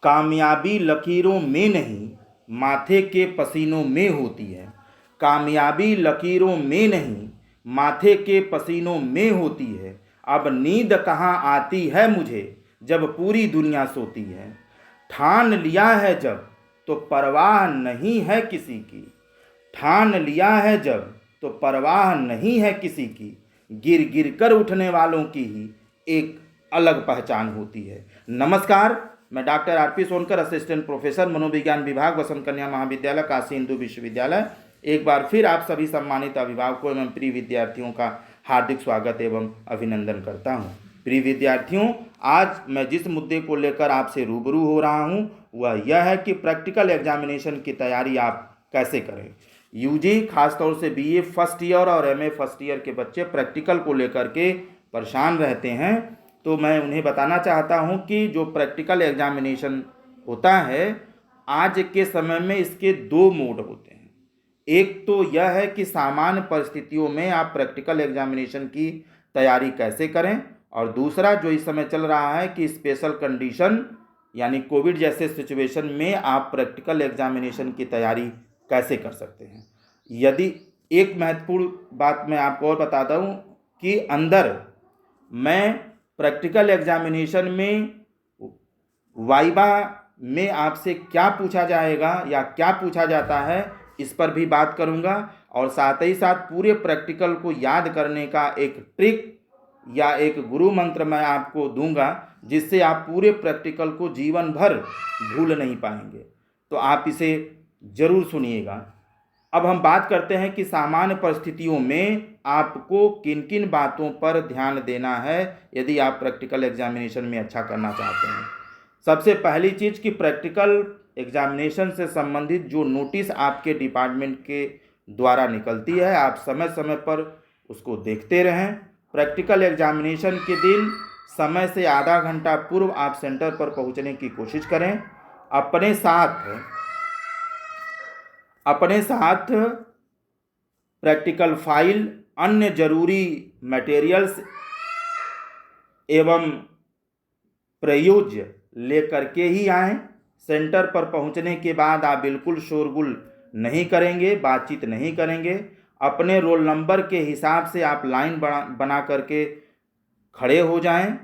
कामयाबी लकीरों में नहीं, माथे के पसीनों में होती है। कामयाबी लकीरों में नहीं, माथे के पसीनों में होती है। अब नींद कहाँ आती है मुझे, जब पूरी दुनिया सोती है। ठान लिया है जब, तो परवाह नहीं है किसी की। ठान लिया है जब, तो परवाह नहीं है किसी की। गिर गिर कर उठने वालों की ही एक अलग पहचान होती है। नमस्कार, मैं doctor RP Sonkar, assistant professor मनोविज्ञान विभाग, वसंत कन्या महाविद्यालय, काशी हिंदू विश्वविद्यालय। एक बार फिर आप सभी सम्मानित अभिभावकों एवं प्रिय विद्यार्थियों का हार्दिक स्वागत एवं अभिनंदन करता हूं। प्रिय विद्यार्थियों, आज मैं जिस मुद्दे को लेकर आपसे रूबरू हो रहा हूं वह यह है कि प्रैक्टिकल एग्जामिनेशन की तैयारी आप कैसे करें। यूजी खासतौर से बीए फर्स्ट ईयर और एमए फर्स्ट ईयर के बच्चे प्रैक्टिकल को लेकर के परेशान रहते हैं, तो मैं उन्हें बताना चाहता हूं कि जो प्रैक्टिकल एग्जामिनेशन होता है आज के समय में इसके दो मोड होते हैं। एक तो यह है कि सामान्य परिस्थितियों में आप प्रैक्टिकल एग्जामिनेशन की तैयारी कैसे करें, और दूसरा जो इस समय चल रहा है कि स्पेशल कंडीशन यानी कोविड जैसे सिचुएशन में आप प्रैक्टिकल एग्जामिनेशन की तैयारी कैसे कर सकते हैं। यदि एक महत्वपूर्ण बात मैं आपको और बताता हूँ कि अंदर मैं प्रैक्टिकल एग्जामिनेशन में वाइवा में आपसे क्या पूछा जाएगा या क्या पूछा जाता है इस पर भी बात करूंगा, और साथ ही साथ पूरे प्रैक्टिकल को याद करने का एक ट्रिक या एक गुरु मंत्र मैं आपको दूंगा जिससे आप पूरे प्रैक्टिकल को जीवन भर भूल नहीं पाएंगे। तो आप इसे जरूर सुनिएगा। अब हम बात करते हैं कि सामान्य परिस्थितियों में आपको किन किन बातों पर ध्यान देना है यदि आप प्रैक्टिकल एग्जामिनेशन में अच्छा करना चाहते हैं। सबसे पहली चीज़ कि प्रैक्टिकल एग्जामिनेशन से संबंधित जो नोटिस आपके डिपार्टमेंट के द्वारा निकलती है आप समय समय पर उसको देखते रहें। प्रैक्टिकल एग्जामिनेशन के दिन समय से आधा घंटा पूर्व आप सेंटर पर पहुंचने की कोशिश करें। अपने साथ प्रैक्टिकल फाइल, अन्य जरूरी मटेरियल्स एवं प्रयोज्य लेकर के ही आएँ। सेंटर पर पहुंचने के बाद आप बिल्कुल शोरगुल नहीं करेंगे, बातचीत नहीं करेंगे। अपने रोल नंबर के हिसाब से आप लाइन बना करके खड़े हो जाएं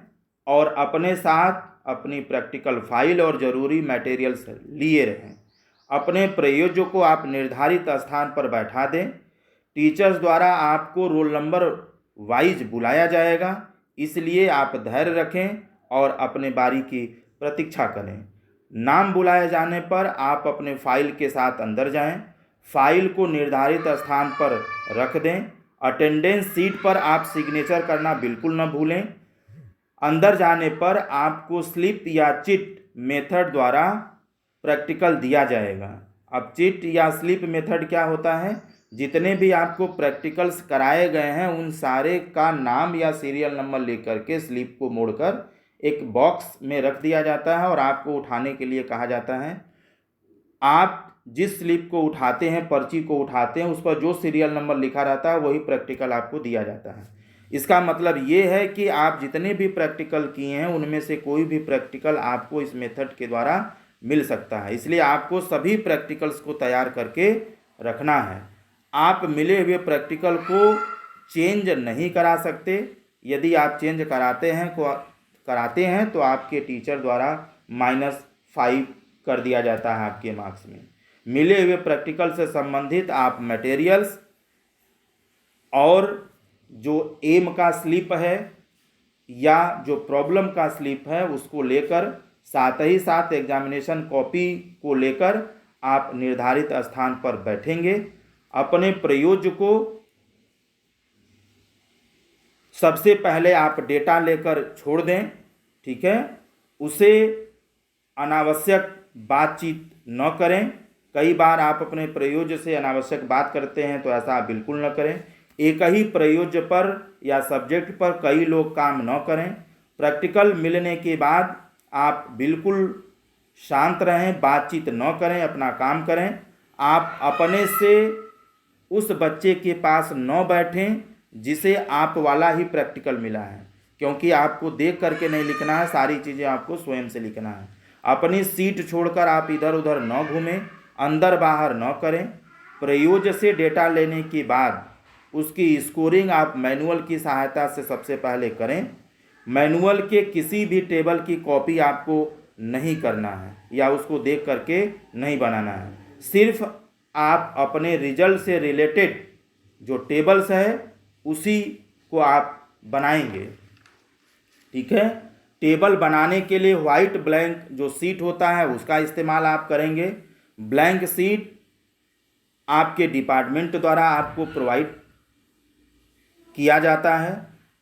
और अपने साथ अपनी प्रैक्टिकल फाइल और ज़रूरी मटेरियल्स लिए रहें। अपने प्रयोज्य को आप निर्धारित स्थान पर बैठा दें। टीचर्स द्वारा आपको रोल नंबर वाइज बुलाया जाएगा, इसलिए आप धैर्य रखें और अपने बारी की प्रतीक्षा करें। नाम बुलाए जाने पर आप अपने फाइल के साथ अंदर जाएं। फाइल को निर्धारित स्थान पर रख दें। अटेंडेंस सीट पर आप सिग्नेचर करना बिल्कुल न भूलें। अंदर जाने पर आपको स्लिप या चिट मेथड द्वारा प्रैक्टिकल दिया जाएगा। अब चिट या स्लिप मेथड क्या होता है, जितने भी आपको प्रैक्टिकल्स कराए गए हैं उन सारे का नाम या सीरियल नंबर लेकर के स्लिप को मोड़कर एक बॉक्स में रख दिया जाता है और आपको उठाने के लिए कहा जाता है। आप जिस स्लिप को उठाते हैं, पर्ची को उठाते हैं, उस पर जो सीरियल नंबर लिखा रहता है वही प्रैक्टिकल आपको दिया जाता है। इसका मतलब ये है कि आप जितने भी प्रैक्टिकल किए हैं उनमें से कोई भी प्रैक्टिकल आपको इस मेथड के द्वारा मिल सकता है, इसलिए आपको सभी प्रैक्टिकल्स को तैयार करके रखना है। आप मिले हुए प्रैक्टिकल को चेंज नहीं करा सकते। यदि आप चेंज कराते हैं तो आपके टीचर द्वारा -5 कर दिया जाता है आपके मार्क्स में। मिले हुए प्रैक्टिकल से संबंधित आप मटेरियल्स और जो एम का स्लिप है या जो प्रॉब्लम का स्लिप है उसको लेकर, साथ ही साथ एग्जामिनेशन कॉपी को लेकर आप निर्धारित स्थान पर बैठेंगे। अपने प्रयोज्य को सबसे पहले आप डेटा लेकर छोड़ दें, ठीक है। उसे अनावश्यक बातचीत न करें। कई बार आप अपने प्रयोज्य से अनावश्यक बात करते हैं, तो ऐसा बिल्कुल न करें। एक ही प्रयोज्य पर या सब्जेक्ट पर कई लोग काम न करें। प्रैक्टिकल मिलने के बाद आप बिल्कुल शांत रहें, बातचीत न करें, अपना काम करें। आप अपने से उस बच्चे के पास न बैठें जिसे आप वाला ही प्रैक्टिकल मिला है, क्योंकि आपको देख करके नहीं लिखना है, सारी चीज़ें आपको स्वयं से लिखना है। अपनी सीट छोड़कर आप इधर उधर न घूमें, अंदर बाहर न करें। प्रयोज्य से डेटा लेने के बाद उसकी स्कोरिंग आप मैनुअल की सहायता से सबसे पहले करें। मैनुअल के किसी भी टेबल की कॉपी आपको नहीं करना है या उसको देख करके नहीं बनाना है। सिर्फ आप अपने रिजल्ट से रिलेटेड जो टेबल्स है उसी को आप बनाएंगे। ठीक है। टेबल बनाने के लिए वाइट ब्लैंक जो सीट होता है उसका इस्तेमाल आप करेंगे। ब्लैंक सीट आपके डिपार्टमेंट द्वारा आपको प्रोवाइड किया जाता है।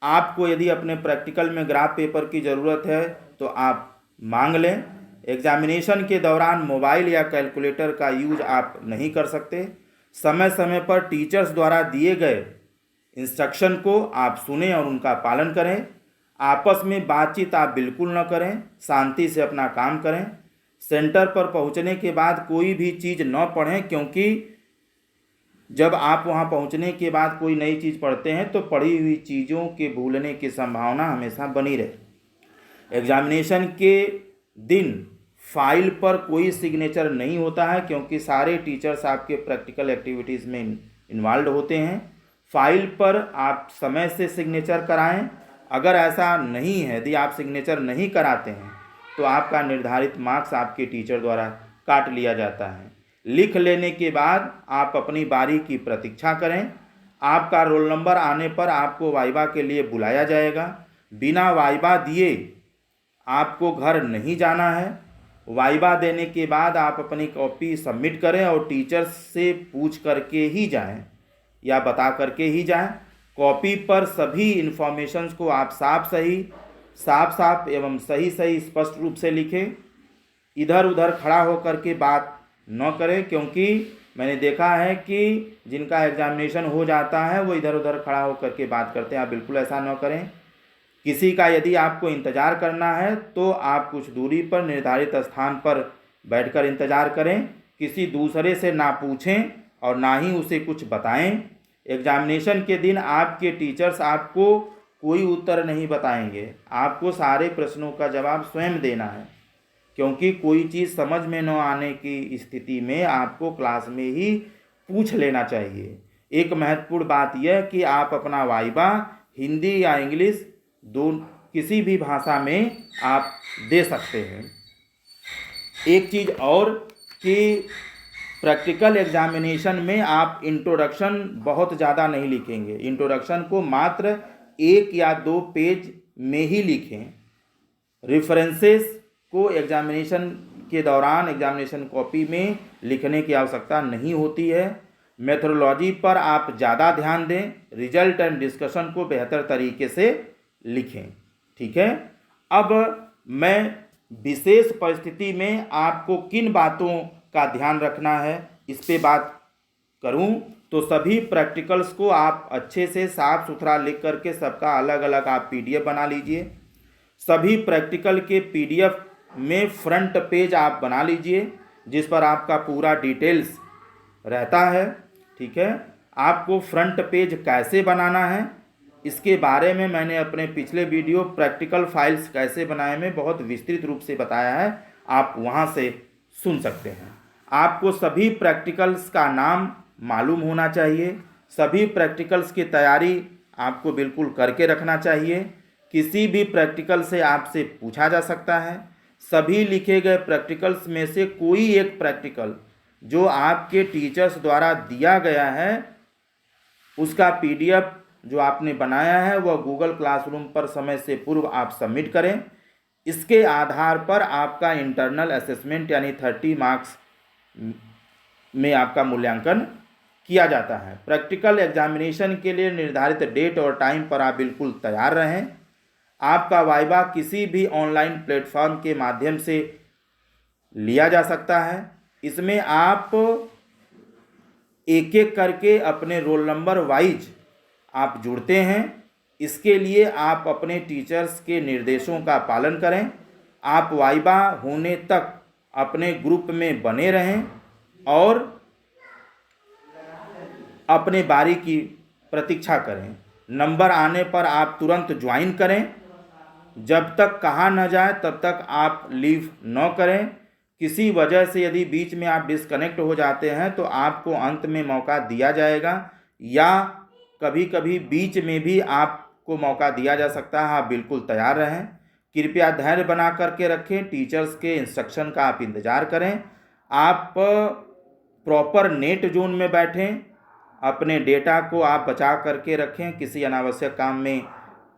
आपको यदि अपने प्रैक्टिकल में ग्राफ पेपर की ज़रूरत है तो आप मांग लें। एग्जामिनेशन के दौरान मोबाइल या कैलकुलेटर का यूज आप नहीं कर सकते। समय समय पर टीचर्स द्वारा दिए गए इंस्ट्रक्शन को आप सुनें और उनका पालन करें। आपस में बातचीत आप बिल्कुल न करें, शांति से अपना काम करें। सेंटर पर पहुंचने के बाद कोई भी चीज़ न पढ़ें, क्योंकि जब आप वहां पहुंचने के बाद कोई नई चीज़ पढ़ते हैं तो पढ़ी हुई चीज़ों के भूलने की संभावना हमेशा बनी रहे। एग्जामिनेशन के दिन फाइल पर कोई सिग्नेचर नहीं होता है, क्योंकि सारे टीचर्स आपके प्रैक्टिकल एक्टिविटीज़ में इन्वॉल्व होते हैं। फाइल पर आप समय से सिग्नेचर कराएं। अगर ऐसा नहीं है, यदि आप सिग्नेचर नहीं कराते हैं तो आपका निर्धारित मार्क्स आपके टीचर द्वारा काट लिया जाता है। लिख लेने के बाद आप अपनी बारी की प्रतीक्षा करें। आपका रोल नंबर आने पर आपको वाइवा के लिए बुलाया जाएगा। बिना वाइवा दिए आपको घर नहीं जाना है। वाइवा देने के बाद आप अपनी कॉपी सबमिट करें और टीचर्स से पूछ करके ही जाएं या बता करके ही जाएं। कॉपी पर सभी इन्फॉर्मेशंस को आप साफ साफ एवं सही स्पष्ट रूप से लिखें। इधर उधर खड़ा होकर के बात न करें, क्योंकि मैंने देखा है कि जिनका एग्जामिनेशन हो जाता है वो इधर उधर खड़ा होकर के बात करते हैं। आप बिल्कुल ऐसा न करें। किसी का यदि आपको इंतज़ार करना है तो आप कुछ दूरी पर निर्धारित स्थान पर बैठकर इंतज़ार करें। किसी दूसरे से ना पूछें और ना ही उसे कुछ बताएं। एग्जामिनेशन के दिन आपके टीचर्स आपको कोई उत्तर नहीं बताएंगे। आपको सारे प्रश्नों का जवाब स्वयं देना है, क्योंकि कोई चीज़ समझ में न आने की स्थिति में आपको क्लास में ही पूछ लेना चाहिए। एक महत्वपूर्ण बात यह कि आप अपना वाइवा हिंदी या इंग्लिश किसी भी भाषा में आप दे सकते हैं। एक चीज़ और कि प्रैक्टिकल एग्जामिनेशन में आप इंट्रोडक्शन बहुत ज़्यादा नहीं लिखेंगे। इंट्रोडक्शन को मात्र 1 या 2 पेज में ही लिखें। रेफरेंसेस को एग्जामिनेशन के दौरान एग्जामिनेशन कॉपी में लिखने की आवश्यकता नहीं होती है। मेथोडोलॉजी पर आप ज़्यादा ध्यान दें। रिजल्ट एंड डिस्कशन को बेहतर तरीके से लिखें। ठीक है। अब मैं विशेष परिस्थिति में आपको किन बातों का ध्यान रखना है इस पे बात करूं तो सभी प्रैक्टिकल्स को आप अच्छे से साफ सुथरा लिख करके सबका अलग अलग आप पीडीएफ बना लीजिए। सभी प्रैक्टिकल के पीडीएफ में फ्रंट पेज आप बना लीजिए, जिस पर आपका पूरा डिटेल्स रहता है। ठीक है। आपको फ्रंट पेज कैसे बनाना है इसके बारे में मैंने अपने पिछले वीडियो प्रैक्टिकल फाइल्स कैसे बनाए में बहुत विस्तृत रूप से बताया है। आप वहां से सुन सकते हैं। आपको सभी प्रैक्टिकल्स का नाम मालूम होना चाहिए। सभी प्रैक्टिकल्स की तैयारी आपको बिल्कुल करके रखना चाहिए। किसी भी प्रैक्टिकल से आपसे पूछा जा सकता है। सभी लिखे गए प्रैक्टिकल्स में से कोई एक प्रैक्टिकल जो आपके टीचर्स द्वारा दिया गया है उसका पीडीएफ जो आपने बनाया है वह गूगल क्लासरूम पर समय से पूर्व आप सबमिट करें। इसके आधार पर आपका इंटरनल असेसमेंट यानी 30 मार्क्स में आपका मूल्यांकन किया जाता है। प्रैक्टिकल एग्जामिनेशन के लिए निर्धारित डेट और टाइम पर आप बिल्कुल तैयार रहें। आपका वाइवा किसी भी ऑनलाइन प्लेटफॉर्म के माध्यम से लिया जा सकता है। इसमें आप एक एक करके अपने रोल नंबर वाइज आप जुड़ते हैं। इसके लिए आप अपने टीचर्स के निर्देशों का पालन करें। आप वाइवा होने तक अपने ग्रुप में बने रहें और अपने बारी की प्रतीक्षा करें। नंबर आने पर आप तुरंत ज्वाइन करें। जब तक कहा न जाए तब तक आप लीव न करें। किसी वजह से यदि बीच में आप डिस्कनेक्ट हो जाते हैं तो आपको अंत में मौका दिया जाएगा, या कभी कभी बीच में भी आपको मौका दिया जा सकता है। आप बिल्कुल तैयार रहें। कृपया धैर्य बना करके रखें। टीचर्स के इंस्ट्रक्शन का आप इंतज़ार करें। आप प्रॉपर नेट जोन में बैठें। अपने डेटा को आप बचा करके रखें। किसी अनावश्यक काम में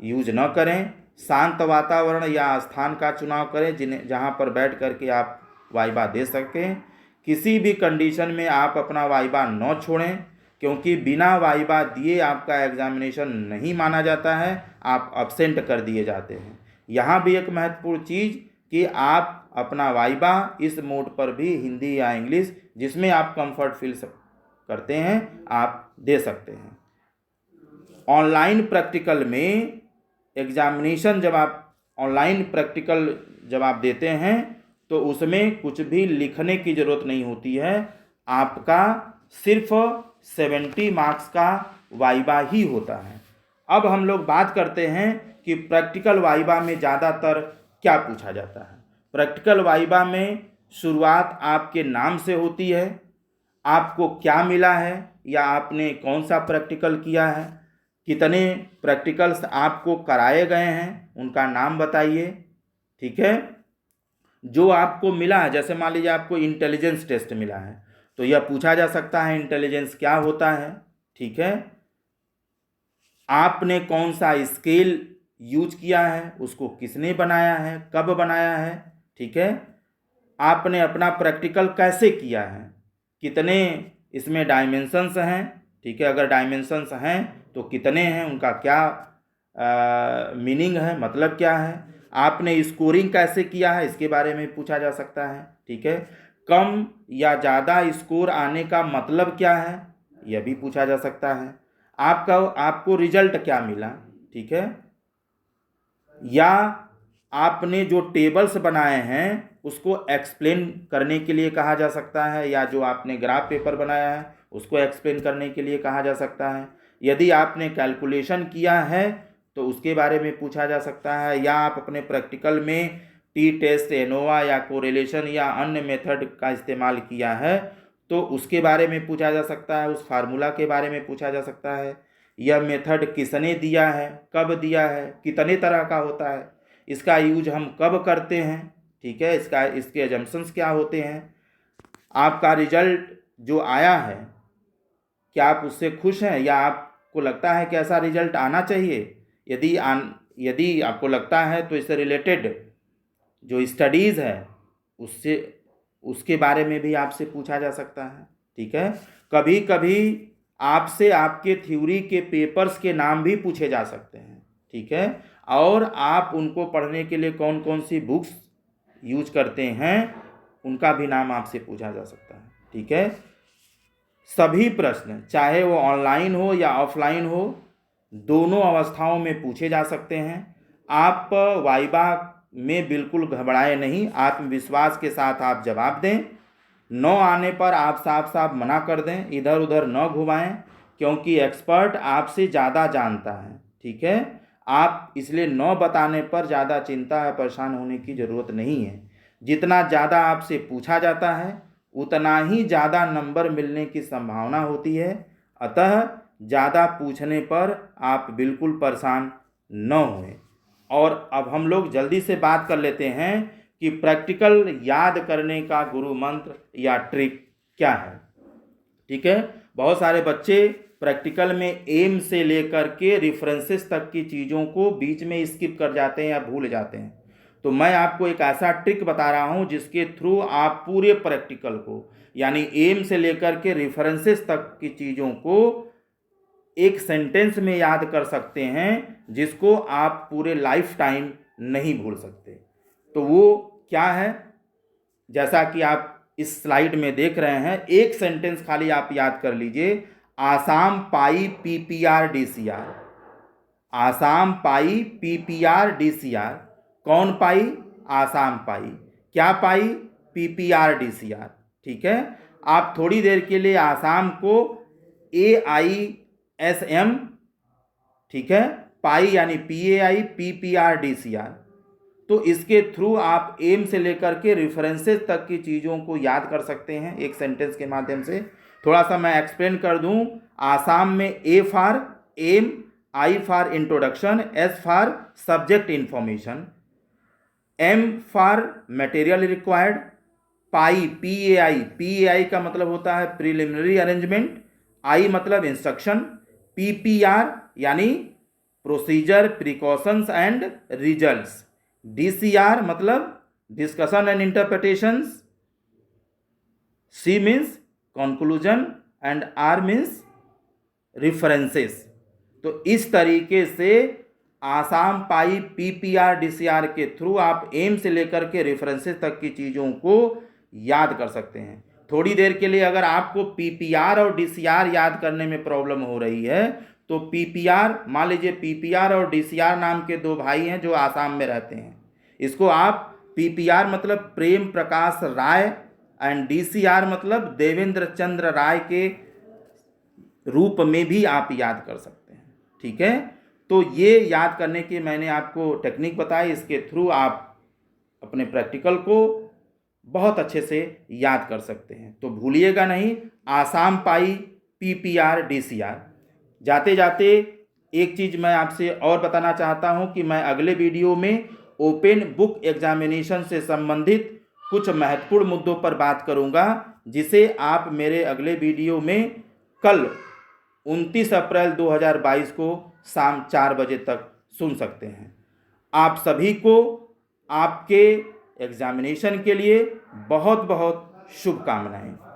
यूज न करें। शांत वातावरण या स्थान का चुनाव करें जहां पर बैठ करके आप वाइवा दे सकें। किसी भी कंडीशन में आप अपना वाइवा न छोड़ें, क्योंकि बिना वाइवा दिए आपका एग्जामिनेशन नहीं माना जाता है, आप अब्सेंट कर दिए जाते हैं। यहाँ भी एक महत्वपूर्ण चीज़ कि आप अपना वाइवा इस मोड पर भी हिंदी या इंग्लिश जिसमें आप कंफर्ट फील करते हैं आप दे सकते हैं। ऑनलाइन प्रैक्टिकल में एग्जामिनेशन जब आप ऑनलाइन प्रैक्टिकल जब आप देते हैं तो उसमें कुछ भी लिखने की ज़रूरत नहीं होती है। आपका सिर्फ 70 मार्क्स का वाइवा ही होता है। अब हम लोग बात करते हैं कि प्रैक्टिकल वाइवा में ज़्यादातर क्या पूछा जाता है। प्रैक्टिकल वाइवा में शुरुआत आपके नाम से होती है। आपको क्या मिला है या आपने कौन सा प्रैक्टिकल किया है, कितने प्रैक्टिकल्स आपको कराए गए हैं, उनका नाम बताइए। ठीक है। जो आपको मिला है, जैसे मान लीजिए आपको इंटेलिजेंस टेस्ट मिला है तो यह पूछा जा सकता है इंटेलिजेंस क्या होता है। ठीक है। आपने कौन सा स्केल यूज किया है, उसको किसने बनाया है, कब बनाया है। ठीक है। आपने अपना प्रैक्टिकल कैसे किया है, कितने इसमें डायमेंशंस हैं। ठीक है। अगर डायमेंशंस हैं तो कितने हैं, उनका क्या मीनिंग है, मतलब क्या है। आपने स्कोरिंग कैसे किया है, इसके बारे में पूछा जा सकता है। ठीक है। कम या ज़्यादा स्कोर आने का मतलब क्या है, यह भी पूछा जा सकता है। आपको रिजल्ट क्या मिला। ठीक है। या आपने जो टेबल्स बनाए हैं उसको एक्सप्लेन करने के लिए कहा जा सकता है, या जो आपने ग्राफ पेपर बनाया है उसको एक्सप्लेन करने के लिए कहा जा सकता है। यदि आपने कैलकुलेशन किया है तो उसके बारे में पूछा जा सकता है, या आप अपने प्रैक्टिकल में टी टेस्ट, एनोवा या कोरिलेशन या अन्य मेथड का इस्तेमाल किया है तो उसके बारे में पूछा जा सकता है। उस फार्मूला के बारे में पूछा जा सकता है। यह मेथड किसने दिया है, कब दिया है, कितने तरह का होता है, इसका यूज हम कब करते हैं। ठीक है। इसके एजम्पशंस क्या होते हैं। आपका रिजल्ट जो आया है क्या आप उससे खुश हैं, या आपको लगता है कि ऐसा रिजल्ट आना चाहिए। यदि आपको लगता है तो इससे रिलेटेड जो स्टडीज़ है उसके बारे में भी आपसे पूछा जा सकता है। ठीक है। कभी कभी आपसे आपके थ्योरी के पेपर्स के नाम भी पूछे जा सकते हैं। ठीक है। और आप उनको पढ़ने के लिए कौन कौन सी बुक्स यूज करते हैं उनका भी नाम आपसे पूछा जा सकता है। ठीक है। सभी प्रश्न चाहे वो ऑनलाइन हो या ऑफलाइन हो, दोनों अवस्थाओं में पूछे जा सकते हैं। आप वाइवा में बिल्कुल घबराए नहीं, आत्मविश्वास के साथ आप जवाब दें। न आने पर आप साफ साफ मना कर दें, इधर उधर न घुमाएं, क्योंकि एक्सपर्ट आपसे ज़्यादा जानता है। ठीक है। आप इसलिए न बताने पर ज़्यादा चिंता या परेशान होने की ज़रूरत नहीं है। जितना ज़्यादा आपसे पूछा जाता है उतना ही ज़्यादा नंबर मिलने की संभावना होती है। अतः ज़्यादा पूछने पर आप बिल्कुल परेशान न हों। और अब हम लोग जल्दी से बात कर लेते हैं कि प्रैक्टिकल याद करने का गुरु मंत्र या ट्रिक क्या है। ठीक है। बहुत सारे बच्चे प्रैक्टिकल में एम से लेकर के रेफरेंसेस तक की चीज़ों को बीच में स्किप कर जाते हैं या भूल जाते हैं। तो मैं आपको एक ऐसा ट्रिक बता रहा हूं जिसके थ्रू आप पूरे प्रैक्टिकल को यानी एम से लेकर के रेफरेंसेस तक की चीज़ों को एक सेंटेंस में याद कर सकते हैं, जिसको आप पूरे लाइफ टाइम नहीं भूल सकते। तो वो क्या है, जैसा कि आप इस स्लाइड में देख रहे हैं, एक सेंटेंस खाली आप याद कर लीजिए। आसाम पाई PPR DCR। आसाम पाई PPR DCR। कौन पाई? आसाम पाई। क्या पाई? PPR DCR। ठीक है। आप थोड़ी देर के लिए आसाम को AISM, ठीक है, पाई यानी PAI PPR DCR, तो इसके थ्रू आप एम से लेकर के रेफरेंसेस तक की चीज़ों को याद कर सकते हैं एक सेंटेंस के माध्यम से। थोड़ा सा मैं एक्सप्लेन कर दूं। आसाम में A for aim, I for introduction, S for subject information, M for material required, पाई पी ए आई का मतलब होता है प्रिलिमिनरी अरेंजमेंट, आई मतलब इंस्ट्रक्शन, पी पी आर यानी procedure, precautions and results, D C R मतलब discussion and interpretations, C means conclusion and R means references. तो इस तरीके से आसाम पाई पीपीआर डीसीआर के थ्रू आप एम से लेकर के रेफरेंसेस तक की चीज़ों को याद कर सकते हैं। थोड़ी देर के लिए अगर आपको पीपीआर और डीसीआर याद करने में प्रॉब्लम हो रही है तो पीपीआर, मान लीजिए पीपीआर और डीसीआर नाम के दो भाई हैं जो आसाम में रहते हैं, इसको आप पीपीआर मतलब प्रेम प्रकाश राय एंड डीसीआर मतलब देवेंद्र चंद्र राय के रूप में भी आप याद कर सकते हैं। ठीक है, तो ये याद करने की मैंने आपको टेक्निक बताई, इसके थ्रू आप अपने प्रैक्टिकल को बहुत अच्छे से याद कर सकते हैं। तो भूलिएगा नहीं, आसाम पाई पीपीआर डीसीआर। जाते जाते एक चीज़ मैं आपसे और बताना चाहता हूं कि मैं अगले वीडियो में ओपन बुक एग्जामिनेशन से संबंधित कुछ महत्वपूर्ण मुद्दों पर बात करूंगा, जिसे आप मेरे अगले वीडियो में कल 29 अप्रैल 2022 को शाम 4 बजे तक सुन सकते हैं। आप सभी को आपके एग्जामिनेशन के लिए बहुत बहुत शुभकामनाएं।